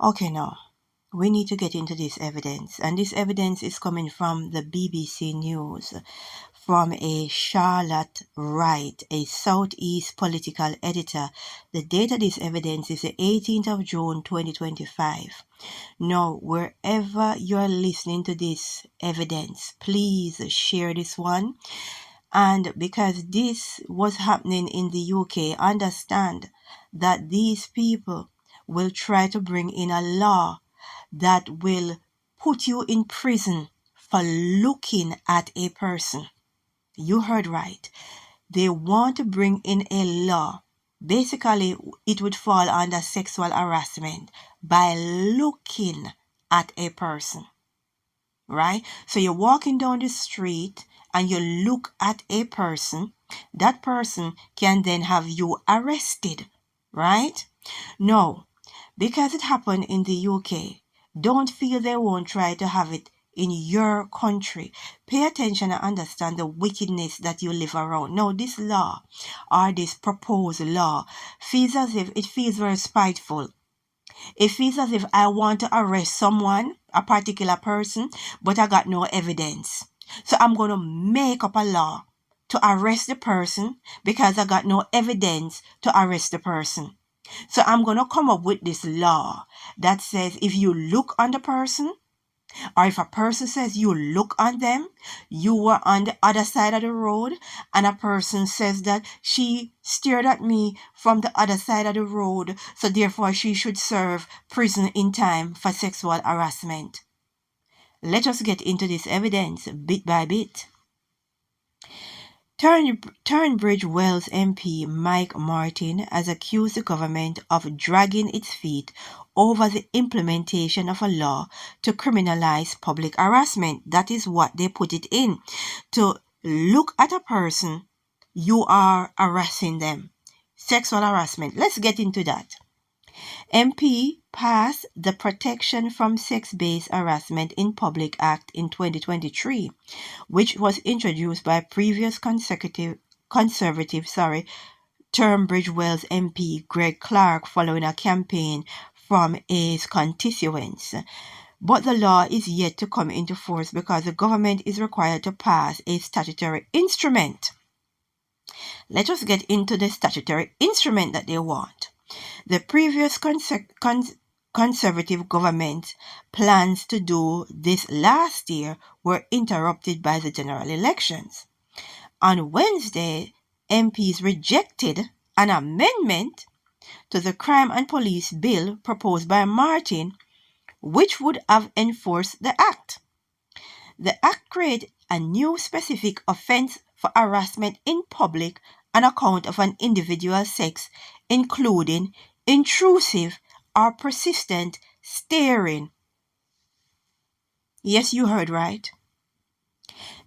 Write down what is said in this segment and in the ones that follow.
Okay, now we need to get into this evidence, and this evidence is coming from the BBC News, from a Charlotte Wright, a Southeast political editor. The date of this evidence is the 18th of June 2025. Now, wherever you're listening to this evidence, please share this one. And because this was happening in the UK, understand that these people will try to bring in a law that will put you in prison for looking at a person. You heard right. They want to bring in a law. Basically, it would fall under sexual harassment by looking at a person. Right? So you're walking down the street and you look at a person. That person can then have you arrested. Right? No, because it happened in the UK, don't feel they won't try to have it in your country. Pay attention and understand the wickedness that you live around. Now, this law or this proposed law feels as if it feels very spiteful. It feels as if I want to arrest someone, a particular person, but I got no evidence. So I'm going to make up a law to arrest the person because I got no evidence to arrest the person. So I'm going to come up with this law that says if you look on the person, or if a person says you look on them, you were on the other side of the road, and a person says that she stared at me from the other side of the road, so therefore she should serve prison in time for sexual harassment. Let us get into this evidence bit by bit. Tunbridge Wells MP Mike Martin has accused the government of dragging its feet over the implementation of a law to criminalize public harassment. That is what they put it in. To look at a person, you are harassing them. Sexual harassment. Let's get into that. MP passed the Protection from Sex-Based Harassment in Public Act in 2023, which was introduced by previous conservative Tunbridge Wells MP Greg Clark following a campaign from his constituents. But the law is yet to come into force because the government is required to pass a statutory instrument. Let us get into the statutory instrument that they want. The previous Conservative government plans to do this last year were interrupted by the general elections. On Wednesday, MPs rejected an amendment to the Crime and Police Bill proposed by Martin, which would have enforced the act. The act created a new specific offense for harassment in public on account of an individual's sex, including intrusive or persistent staring. Yes, you heard right.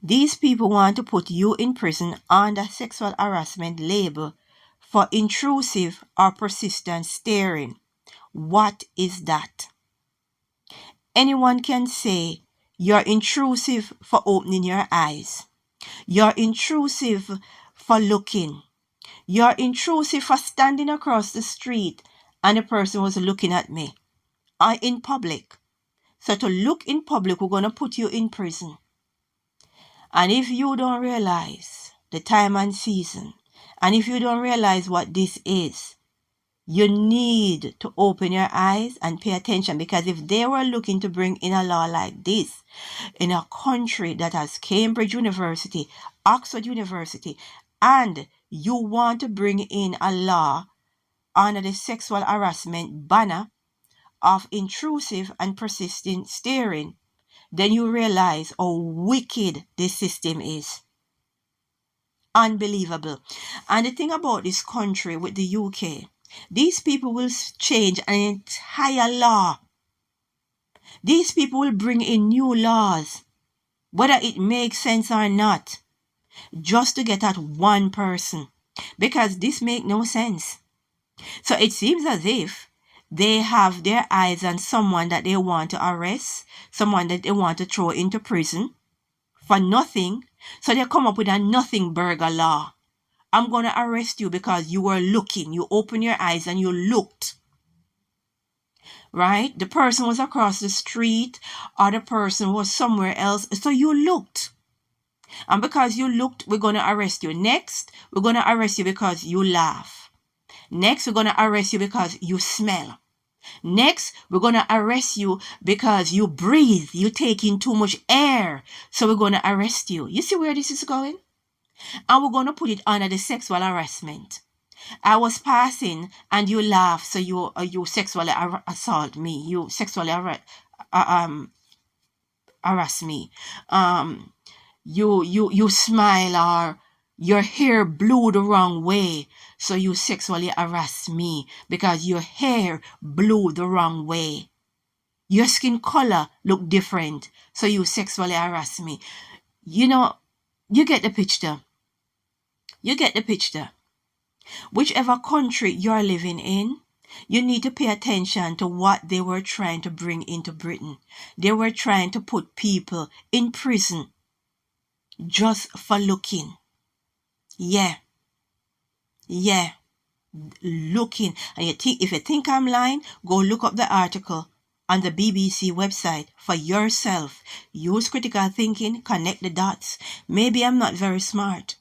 These people want to put you in prison under sexual harassment label for intrusive or persistent staring. What is that? Anyone can say you're intrusive for opening your eyes. You're intrusive for looking. You're intrusive for standing across the street and the person was looking at me in public. So to look in public, we're going to put you in prison. And if you don't realize the time and season, and if you don't realize what this is, you need to open your eyes and pay attention, because if they were looking to bring in a law like this in a country that has Cambridge University, Oxford University, and you want to bring in a law under the sexual harassment banner of intrusive and persistent staring, then you realize how wicked this system is. Unbelievable. And the thing about this country with the UK, these people will change an entire law. These people will bring in new laws, whether it makes sense or not, just to get at one person, because this makes no sense. So it seems as if they have their eyes on someone that they want to arrest, someone that they want to throw into prison for nothing. So they come up with a nothing burger law. I'm going to arrest you because you were looking. You opened your eyes and you looked. right? The person was across the street, or the person was somewhere else. So you looked. And because you looked, we're going to arrest you. Next, we're going to arrest you because you laugh. Next, we're going to arrest you because you smell. Next, we're going to arrest you because you breathe. You take in too much air. So we're going to arrest you. You see where this is going? And we're going to put it under the sexual harassment. I was passing and you laugh, so you sexually assault me. You sexually harass me. You smile, or your hair blew the wrong way, so you sexually harass me because your hair blew the wrong way. Your skin color look different, so you sexually harass me. You know, you get the picture. You get the picture. Whichever country you're living in, you need to pay attention to what they were trying to bring into Britain. They were trying to put people in prison just for looking. Yeah. Looking. And if you think I'm lying, go look up the article on the BBC website for yourself. Use critical thinking, connect the dots. Maybe I'm not very smart.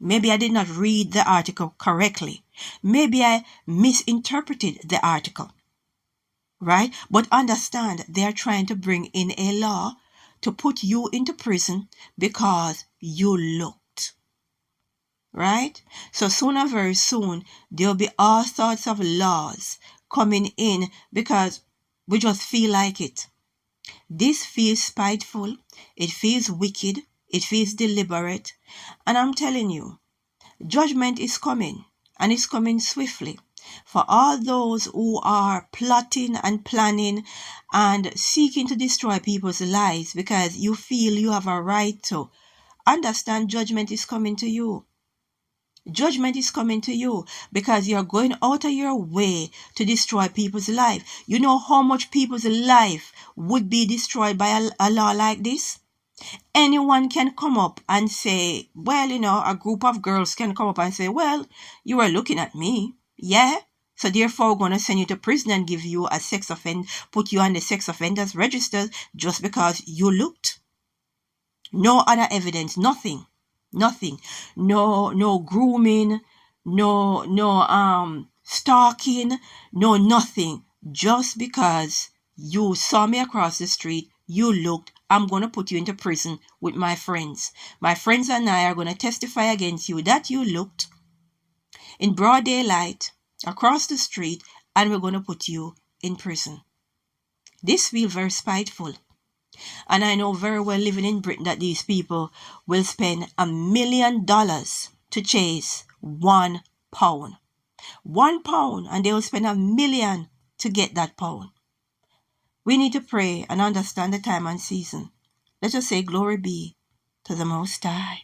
Maybe I did not read the article correctly. Maybe I misinterpreted the article. Right? But understand, they are trying to bring in a law to put you into prison because you looked. Right? So sooner, very soon, there'll be all sorts of laws coming in because we just feel like it. This feels spiteful. It feels wicked. It feels deliberate. And I'm telling you, judgment is coming, and it's coming swiftly. For all those who are plotting and planning and seeking to destroy people's lives because you feel you have a right to, understand judgment is coming to you. Judgment is coming to you because you're going out of your way to destroy people's life. You know how much people's life would be destroyed by a law like this? Anyone can come up and say, well, a group of girls can come up and say, well, you were looking at me. Yeah. So therefore, we're going to send you to prison and give you a sex offender, put you on the sex offenders register just because you looked. No other evidence, nothing. No grooming, no stalking, no nothing. Just because you saw me across the street, you looked, I'm going to put you into prison with my friends. My friends and I are going to testify against you that you looked in broad daylight across the street, and we're going to put you in prison. This feels very spiteful. And I know very well, living in Britain, that these people will spend $1 million to chase £1. £1, and they will spend $1 million to get that pound. We need to pray and understand the time and season. Let us say glory be to the Most High.